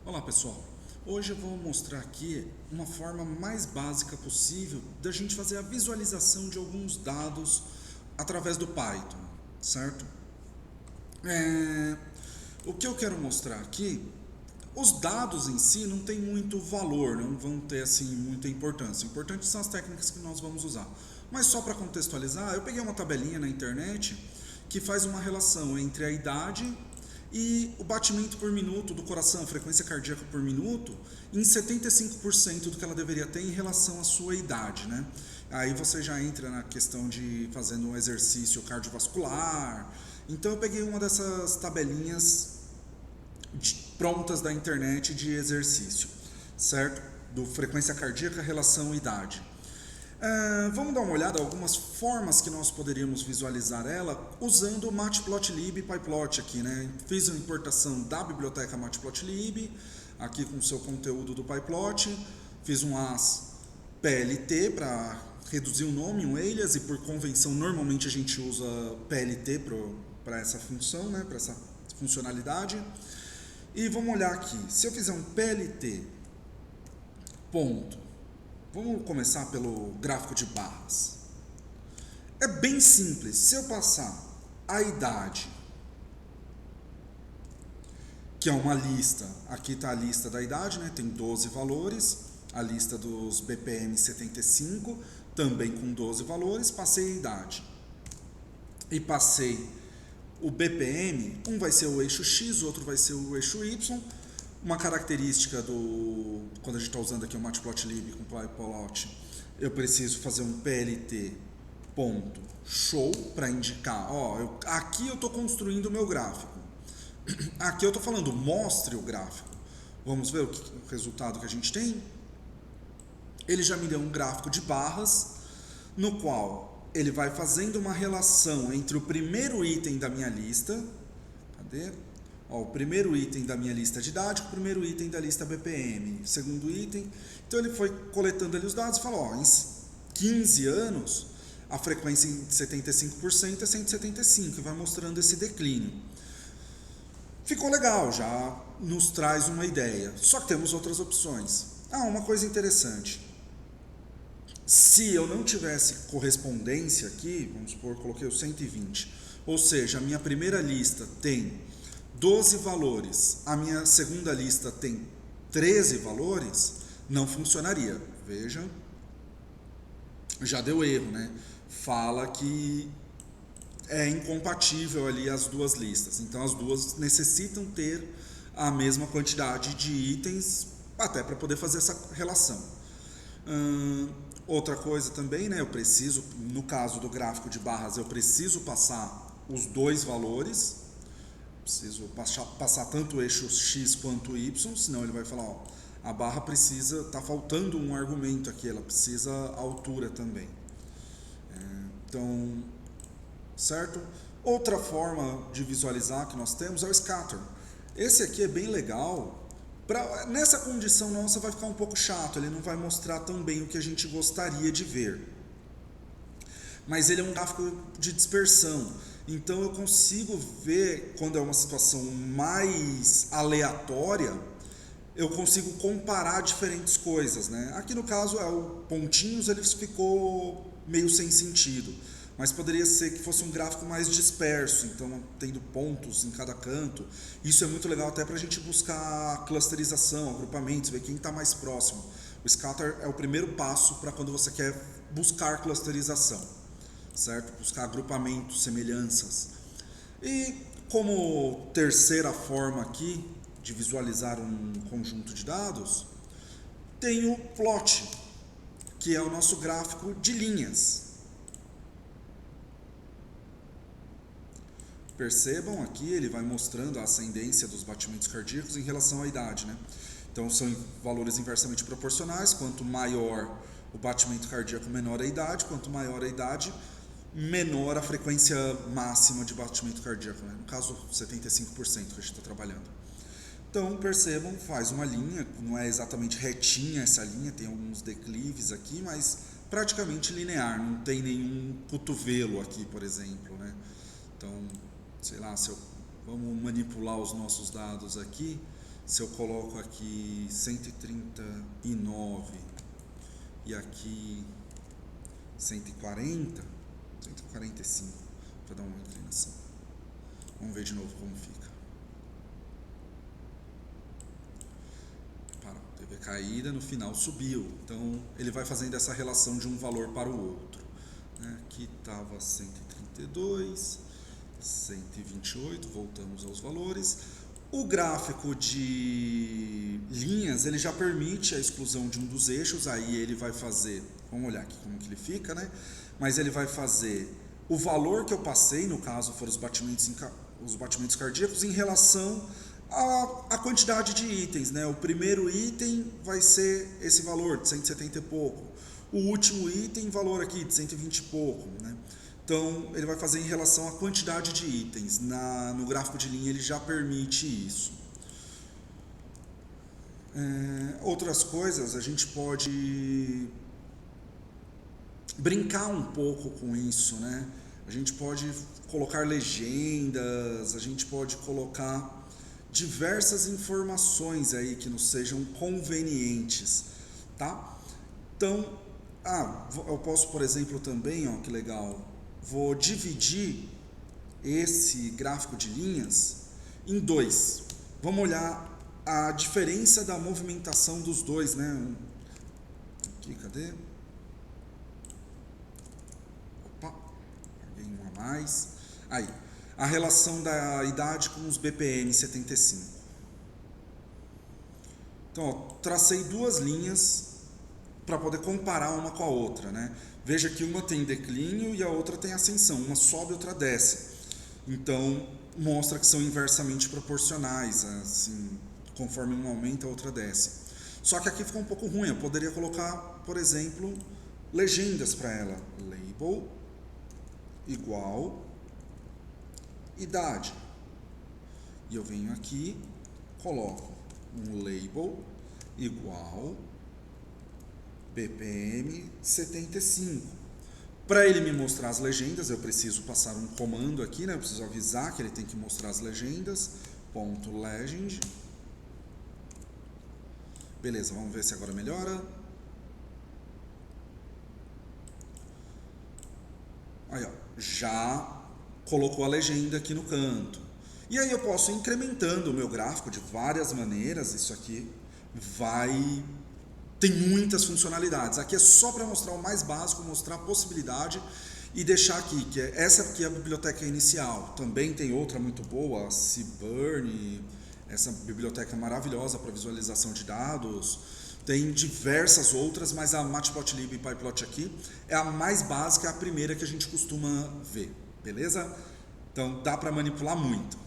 Olá pessoal, hoje eu vou mostrar aqui uma forma mais básica possível da gente fazer a visualização de alguns dados através do Python, certo? É, o que eu quero mostrar aqui, os dados em si não tem muito valor, não vão ter assim muita importância. O importante são as técnicas que nós vamos usar. Mas só para contextualizar, eu peguei uma tabelinha na internet que faz uma relação entre a idade e o batimento por minuto do coração, a frequência cardíaca por minuto, em 75% do que ela deveria ter em relação à sua idade, né? Aí você já entra na questão de fazendo um exercício cardiovascular. Então eu peguei uma dessas tabelinhas prontas da internet de exercício, certo? Do frequência cardíaca, relação idade. Vamos dar uma olhada em algumas formas que nós poderíamos visualizar ela usando o Matplotlib e PyPlot aqui, né? Fiz a importação da biblioteca Matplotlib, aqui com o seu conteúdo do PyPlot, fiz um as PLT para reduzir o nome, um alias, e por convenção normalmente a gente usa PLT para essa função, né? Para essa funcionalidade. E vamos olhar aqui, se eu fizer um PLT, ponto, vamos começar pelo gráfico de barras. É bem simples, se eu passar a idade, que é uma lista, aqui está a lista da idade, né? Tem 12 valores, a lista dos BPM 75, também com 12 valores, passei a idade. E passei o BPM, um vai ser o eixo X, o outro vai ser o eixo Y. Uma característica do, quando a gente está usando aqui o Matplotlib com o PyPlot, eu preciso fazer um PLT ponto show para indicar, ó, aqui eu estou construindo o meu gráfico. Aqui eu estou falando, mostre o gráfico. Vamos ver o resultado que a gente tem? Ele já me deu um gráfico de barras, no qual ele vai fazendo uma relação entre o primeiro item da minha lista, cadê? O primeiro item da minha lista de idade com o primeiro item da lista BPM, segundo item. Então ele foi coletando ali os dados e falou, em 15 anos a frequência em 75% é 175 e vai mostrando esse declínio. Ficou legal, já nos traz uma ideia. Só que temos outras opções. Uma coisa interessante. Se eu não tivesse correspondência aqui, vamos supor, coloquei o 120, ou seja, a minha primeira lista tem 12 valores, a minha segunda lista tem 13 valores, não funcionaria. Veja, já deu erro, né? Fala que é incompatível ali as duas listas. Então as duas necessitam ter a mesma quantidade de itens até para poder fazer essa relação. Outra coisa também, né? Eu preciso, no caso do gráfico de barras, eu preciso passar os dois valores. Preciso passar tanto o eixo X quanto o Y, senão ele vai falar, ó, a barra precisa, tá faltando um argumento aqui, ela precisa altura também. Então, certo? Outra forma de visualizar que nós temos é o scatter. Esse aqui é bem legal. Nessa condição nossa vai ficar um pouco chato, ele não vai mostrar tão bem o que a gente gostaria de ver. Mas ele é um gráfico de dispersão. Então eu consigo ver, quando é uma situação mais aleatória, eu consigo comparar diferentes coisas, né? Aqui no caso, o pontinhos ele ficou meio sem sentido, mas poderia ser que fosse um gráfico mais disperso, então tendo pontos em cada canto. Isso é muito legal até para a gente buscar clusterização, agrupamentos, ver quem está mais próximo. O scatter é o primeiro passo para quando você quer buscar clusterização, certo? Buscar agrupamentos, semelhanças. E como terceira forma aqui de visualizar um conjunto de dados, tem o plot, que é o nosso gráfico de linhas. Percebam aqui, ele vai mostrando a ascendência dos batimentos cardíacos em relação à idade, né? Então são valores inversamente proporcionais, quanto maior o batimento cardíaco, menor a idade, quanto maior a idade, menor a frequência máxima de batimento cardíaco, né? No caso 75% que a gente está trabalhando. Então percebam, faz uma linha, não é exatamente retinha essa linha, tem alguns declives aqui, mas praticamente linear, não tem nenhum cotovelo aqui, por exemplo, né? Então, sei lá, vamos manipular os nossos dados aqui, Se eu coloco aqui 139 e aqui 140, 145, para dar uma inclinação. Vamos ver de novo como fica. Parou, teve a caída, no final subiu. Então ele vai fazendo essa relação de um valor para o outro. Aqui estava 132, 128, voltamos aos valores. O gráfico de linhas, ele já permite a exclusão de um dos eixos, aí ele vai fazer, vamos olhar aqui como que ele fica, né? Mas ele vai fazer o valor que eu passei, no caso foram os batimentos cardíacos, em relação à quantidade de itens, né? O primeiro item vai ser esse valor, de 170 e pouco. O último item, valor aqui, de 120 e pouco, né? Então, ele vai fazer em relação à quantidade de itens. No gráfico de linha, ele já permite isso. Outras coisas, a gente pode brincar um pouco com isso, né? A gente pode colocar legendas, a gente pode colocar diversas informações aí que nos sejam convenientes, tá? Então, eu posso, por exemplo, também, ó, que legal, vou dividir esse gráfico de linhas em dois. Vamos olhar a diferença da movimentação dos dois, né? Aqui, cadê? Opa, paguei um a mais. Aí, a relação da idade com os BPM 75. Então, ó, tracei duas linhas para poder comparar uma com a outra, né? Veja que uma tem declínio e a outra tem ascensão, uma sobe, outra desce. Então, mostra que são inversamente proporcionais, assim, conforme uma aumenta, a outra desce. Só que aqui ficou um pouco ruim, eu poderia colocar, por exemplo, legendas para ela. Label igual idade. E eu venho aqui, coloco um label igual BPM 75. Para ele me mostrar as legendas, eu preciso passar um comando aqui, né? Eu preciso avisar que ele tem que mostrar as legendas. .legend. Beleza, vamos ver se agora melhora. Aí, ó, já colocou a legenda aqui no canto. E aí eu posso ir incrementando o meu gráfico de várias maneiras. Isso aqui tem muitas funcionalidades. Aqui é só para mostrar o mais básico, mostrar a possibilidade e deixar aqui, que essa aqui é a biblioteca inicial. Também tem outra muito boa, a Seaburn, essa biblioteca maravilhosa para visualização de dados. Tem diversas outras, mas a Matplotlib e PyPlot aqui é a mais básica, é a primeira que a gente costuma ver, beleza? Então dá para manipular muito.